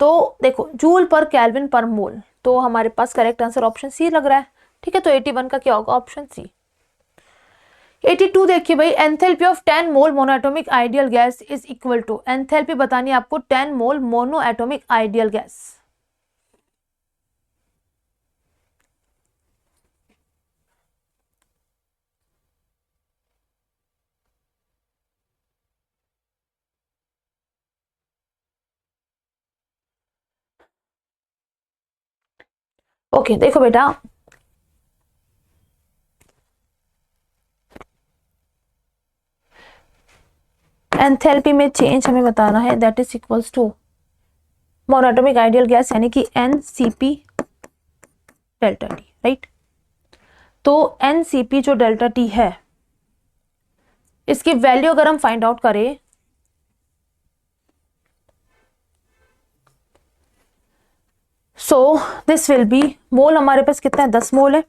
तो देखो जूल पर केल्विन पर मोल, तो हमारे पास करेक्ट आंसर ऑप्शन सी लग रहा है। ठीक है, तो 81 का क्या होगा, ऑप्शन सी। 82 देखिए भाई, enthalpy of 10 mole monoatomic ideal gas is equal to, enthalpy बतानी है आपको 10 mole monoatomic ideal gas. Okay देखो बेटा, एंथैल्पी में चेंज हमें बताना है, that is equals to monoatomic ideal gas यानी कि NCP डेल्टा टी, राइट। तो NCP जो डेल्टा टी है, इसकी वैल्यू अगर हम फाइंड आउट करें, so this will be, mole हमारे पास कितना है, 10 मोल है।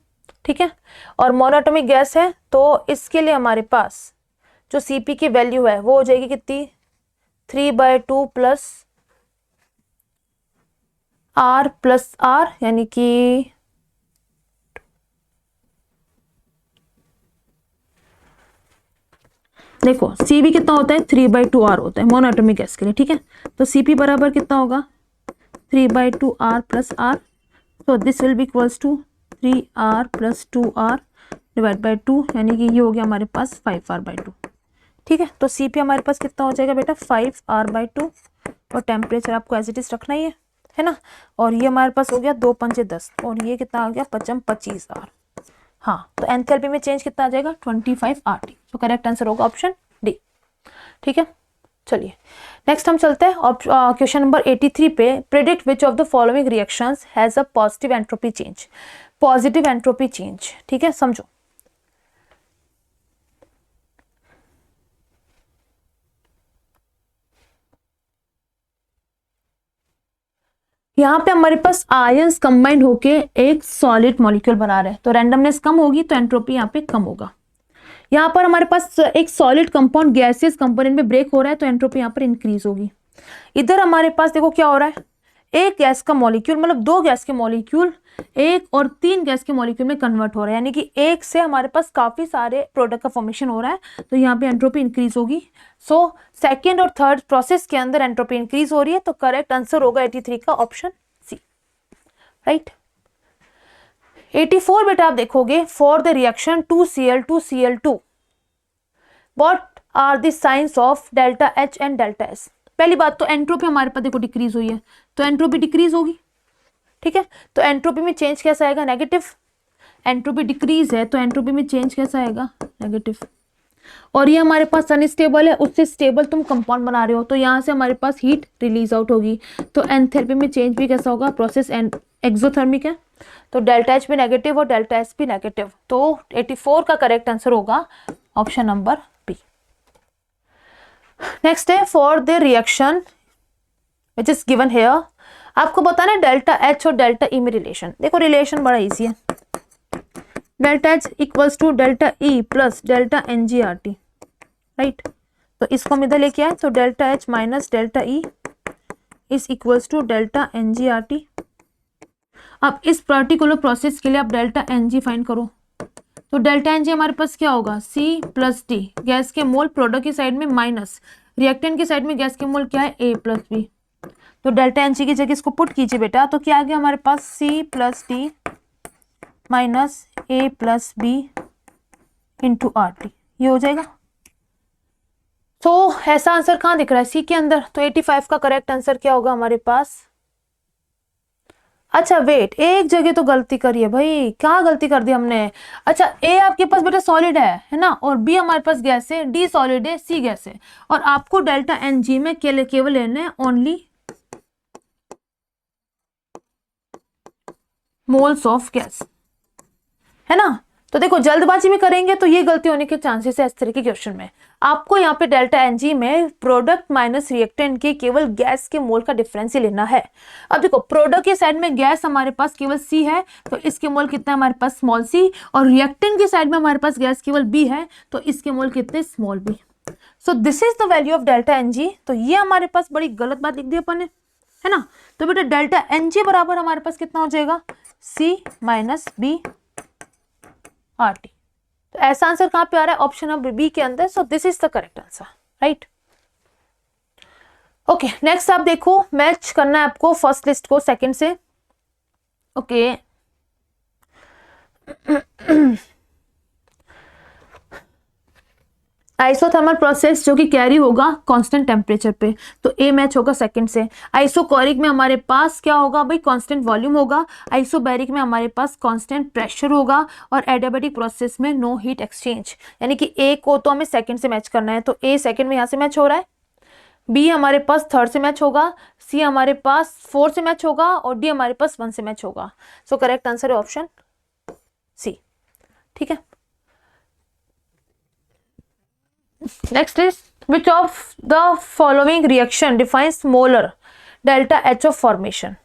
ठीक है, और मोनोएटॉमिक गैस है, तो इसके लिए हमारे पास जो CP की वैल्यू है वो हो जाएगी कितनी, 3/2 प्लस R प्लस R, यानी कि देखो CB कितना होता है, 3/2R होता है मोनोएटॉमिक गैस के लिए। ठीक है, तो CP बराबर कितना होगा, 3/2R प्लस R, तो this will be equals to 3R plus 2R divide by 2, यानी कि ये हो गया हमारे पास 5R/2। ठीक है, तो CP हमारे पास कितना हो जाएगा बेटा, 5R/2, और टेम्परेचर आपको एज इट इज रखना ही है ना। और ये हमारे पास हो गया 2 पंचे 10, और ये कितना आ गया 25R। हाँ, तो एंथैल्पी में चेंज कितना आ जाएगा, 25RT। तो करेक्ट आंसर होगा ऑप्शन डी। ठीक है, चलिए नेक्स्ट हम चलते हैं क्वेश्चन नंबर 83 पे। Predict which of the following reactions has a positive entropy change, positive entropy change. ठीक है, समझो, यहाँ पे हमारे पास आयंस कंबाइंड होके एक सॉलिड मॉलिक्यूल बना रहे हैं, तो रैंडमनेस कम होगी, तो एंट्रोपी यहाँ पे कम होगा। यहाँ पर हमारे पास एक सॉलिड कंपाउंड गैसियस कंपोनेंट में ब्रेक हो रहा है, तो एंट्रोपी यहाँ पर इंक्रीज होगी। इधर हमारे पास देखो क्या हो रहा है, एक गैस का मॉलिक्यूल, मतलब 2 गैस के मॉलिक्यूल 1 और 3 गैस के मॉलिक्यूल में कन्वर्ट हो रहा है, यानी कि एक से हमारे पास काफी सारे प्रोडक्ट का फॉर्मेशन हो रहा है, तो यहाँ पे एंट्रोपी इंक्रीज होगी। सो सेकेंड और थर्ड प्रोसेस के अंदर एंट्रोपी इंक्रीज हो रही है, तो करेक्ट आंसर होगा 83 का ऑप्शन सी, राइट। 84 बेटा आप देखोगे, for the reaction 2Cl2Cl2 what are the signs of delta H and delta S। पहली बात तो एंट्रोपी हमारे पास देखो डिक्रीज हुई है, तो एंट्रोपी डिक्रीज होगी। ठीक है, तो एंट्रोपी में चेंज कैसा आएगा, नेगेटिव। एंट्रोपी डिक्रीज है, तो एंट्रोपी में चेंज कैसा आएगा, नेगेटिव। और ये हमारे पास अनस्टेबल है, उससे स्टेबल तुम कंपाउंड बना रहे हो, तो यहाँ से हमारे पास हीट रिलीज आउट होगी, तो एंथैल्पी में चेंज भी कैसा होगा, प्रोसेस एंड एक्सोथर्मिक है, तो डेल्टा H भी नेगेटिव और डेल्टा S भी नेगेटिव, तो 84 का करेक्ट आंसर होगा ऑप्शन नंबर बी। नेक्स्ट है, for the reaction which is given here, आपको बताना है डेल्टा H और डेल्टा E में रिलेशन। देखो रिलेशन बड़ा इजी है, delta H equals to delta E plus delta NgRT, right. तो इसको हम इधर लेके आए, तो delta H minus delta E is equals to delta NgRT। अब इस पर्टिकुलर प्रोसेस के लिए आप डेल्टा Ng फाइंड करो, तो डेल्टा Ng हमारे पास क्या होगा, C प्लस D, गैस के मोल प्रोडक्ट की साइड में माइनस, रिएक्टेंट की साइड में गैस के मोल क्या है, A प्लस B। तो डेल्टा Ng की जगह इसको पुट कीजिए बेटा, तो क्या आ गया हमारे पास, C plus D minus A plus B into RT, ये हो जाएगा। तो ऐसा आंसर कहाँ दिख रहा है, सी के अंदर, तो 85 का करेक्ट आंसर क्या होगा हमारे पास। अच्छा वेट, एक जगह तो गलती करी है भाई, क्या गलती कर दी हमने। अच्छा ए आपके पास बेटा सॉलिड है ना, और बी हमारे पास गैस है, डी सॉलिड है, सी गैस है, और आपको डेल्टा Ng में केवल लेना है ओनली मोल्स ऑफ गैस, है ना। तो देखो जल्दबाजी में करेंगे तो ये गलती होने के चांसेस है इस तरह के क्वेश्चन में। आपको यहाँ पे डेल्टा Ng में प्रोडक्ट माइनस रिएक्टेंट के केवल गैस के मोल का डिफरेंस ही लेना है। अब देखो प्रोडक्ट के साइड में गैस हमारे पास केवल C है, तो इसके मोल कितना है हमारे पास स्मॉल c, और रिएक्टेंट के साइड में हमारे पास गैस केवल B है, तो इसके मोल कितने, small b। So this is the value of delta Ng। तो ये हमारे पास बड़ी गलत बात लिख दी अपन ने, है ना। तो बेटा डेल्टा एन जी बराबर हमारे पास कितना हो जाएगा, सी माइनस बी आर टी। तो ऐसा आंसर कहाँ पे आ रहा है, ऑप्शन नंबर बी के अंदर। सो this is the correct answer, right. Okay next आप देखो, मैच करना है आपको फर्स्ट लिस्ट को सेकंड से। ओके आइसोथर्मल प्रोसेस जो कि कैरी होगा कांस्टेंट टेम्परेचर पे, तो ए मैच होगा सेकंड से। आइसोकोरिक में हमारे पास क्या होगा भाई, कांस्टेंट वॉल्यूम होगा। आइसोबैरिक में हमारे पास कांस्टेंट प्रेशर होगा। और एडियाबैटिक प्रोसेस में नो हीट एक्सचेंज, यानी कि ए को तो हमें सेकंड से मैच करना है, तो ए सेकंड में यहाँ से मैच हो रहा है, बी हमारे पास थर्ड से मैच होगा, सी हमारे पास फोर्थ से मैच होगा, और डी हमारे पास 1 से मैच होगा। सो करेक्ट आंसर है ऑप्शन सी, ठीक है। Next is which of the following reaction defines molar delta H of formation।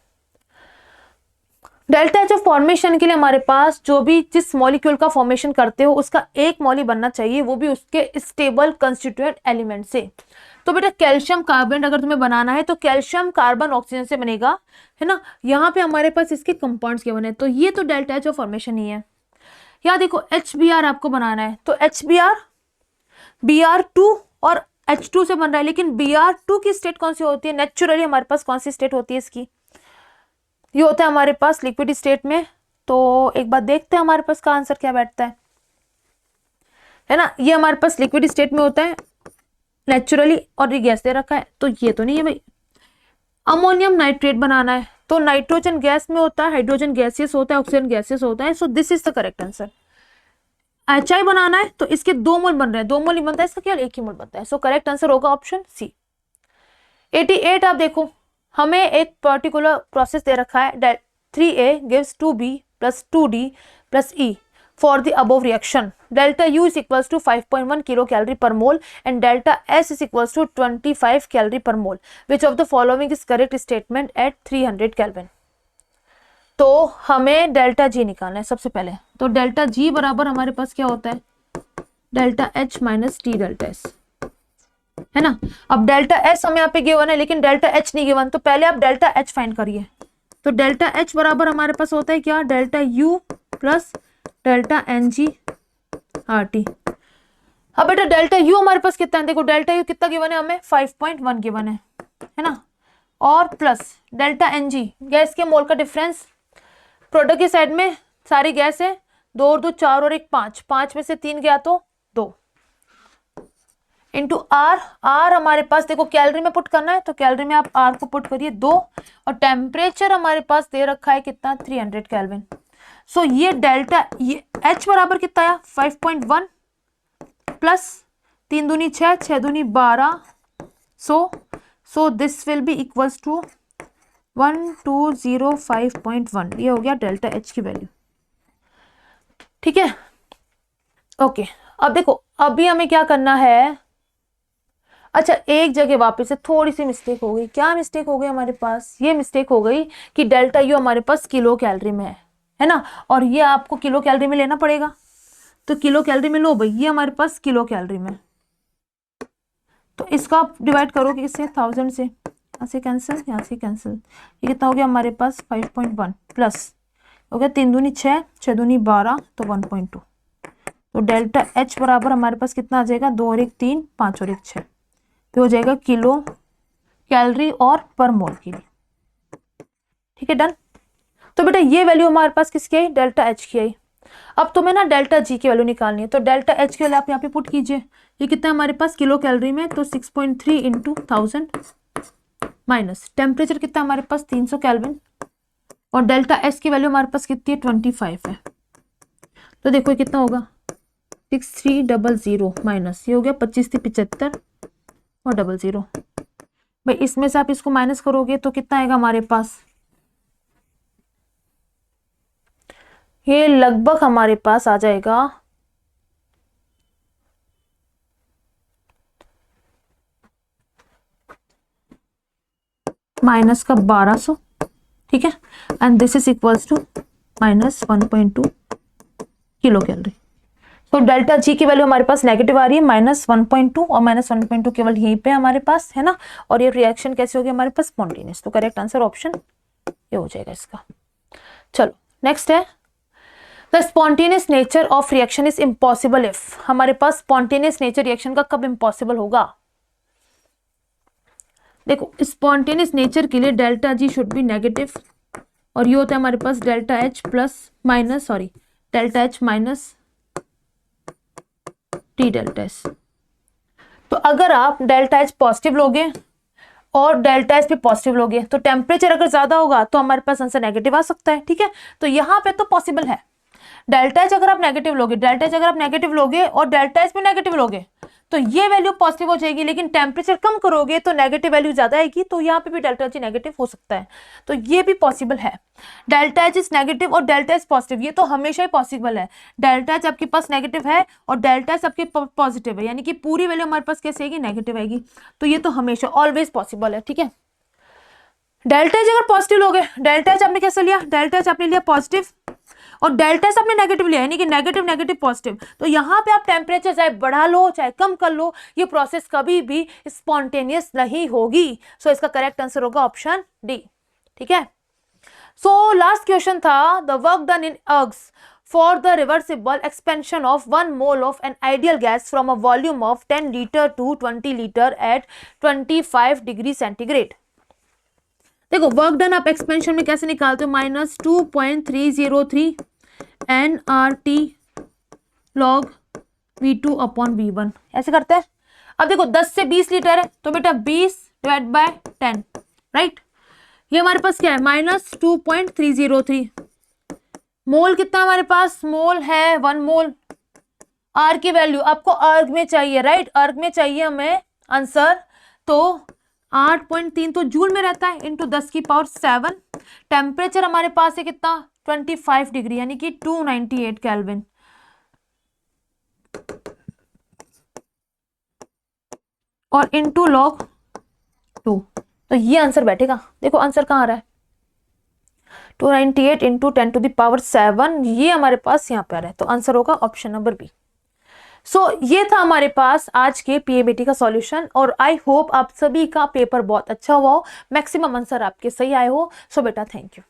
Delta H of formation के लिए हमारे पास जो भी जिस मॉलिक्यूल का फॉर्मेशन करते हो उसका एक मॉली बनना चाहिए, वो भी उसके स्टेबल कंस्टिट्यूएंट एलिमेंट से। तो बेटा कैल्शियम कार्बोनेट अगर तुम्हें बनाना है तो कैल्शियम कार्बन ऑक्सीजन से बनेगा, है ना। यहाँ पे हमारे पास इसके कंपाउंड्स क्या बने, तो ये तो डेल्टा एच ऑफ फॉर्मेशन ही है। यहाँ देखो HBr आपको बनाना है, तो HBr Br2 और H2 से बन रहा है, लेकिन Br2 की स्टेट कौन सी होती है, नेचुरली हमारे पास कौन सी स्टेट होती है इसकी, ये होता है हमारे पास लिक्विड स्टेट में। तो एक बार देखते हैं हमारे पास का आंसर क्या बैठता है ना। ये हमारे पास लिक्विड स्टेट में होता है नेचुरली, और ये गैस दे रखा है, तो ये तो नहीं है भाई। अमोनियम नाइट्रेट बनाना है तो नाइट्रोजन गैस में होता है, हाइड्रोजन गैसियस होता है, ऑक्सीजन गैसियस होता है। So this is the correct answer. HI बनाना है तो इसके 2 मोल बन रहे हैं, 2 मोल ही बनता है, इसका केवल 1 ही मोल बनता है। सो करेक्ट आंसर होगा ऑप्शन सी। 88 आप देखो, हमें एक पर्टिकुलर प्रोसेस दे रखा है, 3A gives 2B plus 2D plus E for the above reaction. Delta U is equals to 5.1 kilocalorie per mole and delta S is equals to 25 calorie per mole. Which of the following is correct statement at 300 Kelvin? तो हमें delta G निकालना है सबसे पहले। तो delta जी बराबर हमारे पास क्या होता है, delta H minus T delta S, है ना। अब डेल्टा एस हमें यहाँ पे गिवन है लेकिन डेल्टा एच नहीं गिवन, तो पहले आप डेल्टा एच फाइंड करिए। तो डेल्टा एच बराबर हमारे पास होता है क्या, delta U plus delta N G R T. अब बेटा डेल्टा यू हमारे पास कितना है, देखो डेल्टा यू कितना गिवन है हमें, 5.1 गिवन है ना। और plus delta N G gas के मोल का डिफरेंस, प्रोडक्ट की साइड में सारी गैस है, 2 और 2 4 और 1 5, 5 में से 3 गया तो 2, इंटू आर। आर हमारे पास देखो कैलोरी में पुट करना है, तो कैलोरी में आप आर को पुट करिए 2, और टेम्परेचर हमारे पास दे रखा है कितना, 300 केल्विन। सो ये डेल्टा ये एच बराबर कितना आया, 5.1 प्लस 3 दूनी 6, 6 दूनी 12, so this will be equals to 1205.1। ये हो गया डेल्टा एच की वैल्यू, ठीक है। ओके अब देखो अभी हमें क्या करना है, अच्छा एक जगह वापस से थोड़ी सी मिस्टेक हो गई। क्या मिस्टेक हो गई हमारे पास, ये मिस्टेक हो गई कि डेल्टा यू हमारे पास किलो कैलोरी में है ना, और ये आपको किलो कैलोरी में लेना पड़ेगा। तो किलो कैलोरी में लो भाई, ये हमारे पास किलो कैलोरी में, तो इसका आप डिवाइड करोगे किससे, 1000 से, यहाँ से कैंसिल, यहाँ से कैंसिल, ये कितना हो गया हमारे पास 5.1 प्लस हो गया 3 दूनी 6, 6 दूनी 12, तो 1.2। तो डेल्टा एच बराबर हमारे पास कितना आ जाएगा, 2 और 1 3, 5 और 1 6, तो हो जाएगा किलो कैलोरी और पर मोल के लिए, ठीक है डन। तो बेटा ये वैल्यू हमारे पास किसकी आई, डेल्टा एच की आई। अब तुम्हें ना डेल्टा जी की वैल्यू निकालनी है, तो डेल्टा एच की वैल्यू आप यहाँ पे पुट कीजिए। ये कितना है हमारे पास किलो कैलोरी में, तो 6.3 इंटू 1000 माइनस टेम्परेचर कितना हमारे पास 300 केल्विन, और डेल्टा एस की वैल्यू हमारे पास कितनी है 25 है। तो देखो ये कितना होगा 6300 माइनस ये हो गया 25 से 75 और 00। भाई इसमें से आप इसको माइनस करोगे तो कितना आएगा हमारे पास, ये लगभग हमारे पास आ जाएगा माइनस का 1200, ठीक है। And this is equals to minus 1.2 kilo calorie. तो डेल्टा जी की वैल्यू हमारे पास नेगेटिव आ रही है -1.2 और -1.2 केवल यहीं पे हमारे पास है ना। और ये रिएक्शन कैसे होगी हमारे पास स्पॉन्टेनियस। तो करेक्ट आंसर ऑप्शन ये हो जाएगा इसका। चलो नेक्स्ट है the spontaneous nature of reaction is impossible if. हमारे पास स्पॉन्टेनियस नेचर रिएक्शन का कब इम्पॉसिबल होगा। देखो स्पॉन्टेनियस नेचर के लिए delta G should be negative और ये होता है हमारे पास delta H plus minus sorry delta H minus T delta S. तो अगर आप डेल्टा एच पॉजिटिव लोगे और डेल्टा एस भी पॉजिटिव लोगे तो टेम्परेचर अगर ज्यादा होगा तो हमारे पास आंसर नेगेटिव आ सकता है। ठीक है, तो यहां पे तो पॉसिबल है। डेल्टा एच अगर आप नेगेटिव लोगे, डेल्टा एच अगर आप नेगेटिव लोगे और डेल्टा एस भी नेगेटिव लोगे तो ये वैल्यू पॉजिटिव हो जाएगी, लेकिन टेम्परेचर कम करोगे तो नेगेटिव वैल्यू ज्यादा आएगी, तो यहाँ पे भी डेल्टा एच नेगेटिव हो सकता है। तो ये भी पॉसिबल है। डेल्टा एच इज नेगेटिव और डेल्टा एस पॉजिटिव, ये तो हमेशा ही पॉसिबल है। डेल्टा एच आपके पास नेगेटिव है और डेल्टा एस आपके पॉजिटिव है, यानी कि पूरी वैल्यू हमारे पास कैसे आएगी, नेगेटिव आएगी। तो ये तो हमेशा ऑलवेज पॉसिबल है। ठीक है, डेल्टा एच अगर पॉजिटिव लोगे, डेल्टा एच आपने कैसे लिया, डेल्टा एच आपने लिया पॉजिटिव और डेल्टा एस आपने नेगेटिव लिया, यानी कि नेगेटिव नेगेटिव पॉजिटिव। तो यहाँ पे आप टेम्परेचर चाहे बढ़ा लो चाहे कम कर लो, ये प्रोसेस कभी भी स्पॉन्टेनियस नहीं होगी। सो इसका करेक्ट आंसर होगा ऑप्शन डी। ठीक है, सो लास्ट क्वेश्चन था the work done in ergs for the reversible expansion of 1 mole of an ideal gas from a volume of 10 liter to 20 liter at 25 degree centigrade. देखो work done आप expansion में कैसे निकालते हो, -2.303 nRT log V2 upon V1 ऐसे करते हैं। अब देखो 10 से 20 लीटर है तो बेटा 20 डिवाइड बाय 10, राइट। ये हमारे पास क्या है -2.303। मोल कितना हमारे पास, मोल है 1 मोल। आर की वैल्यू आपको अर्ग में चाहिए, राइट, अर्ग में चाहिए हमें आंसर। तो 8.3 तो जूल में रहता है इंटू 10 की पावर 7। टेम्परेचर हमारे पास है कितना 25 डिग्री यानी कि 298 केल्विन। और इंटू लॉग 2, तो ये आंसर बैठेगा। देखो आंसर कहाँ आ रहा है 298 इंटू 10 टू द पावर 7, ये हमारे पास यहाँ पे आ रहा है। तो आंसर होगा ऑप्शन नंबर बी। सो ये था हमारे पास आज के पीएबीटी का सॉल्यूशन और आई होप आप सभी का पेपर बहुत अच्छा हुआ हो, मैक्सिमम आंसर आपके सही आए हो। सो बेटा थैंक यू।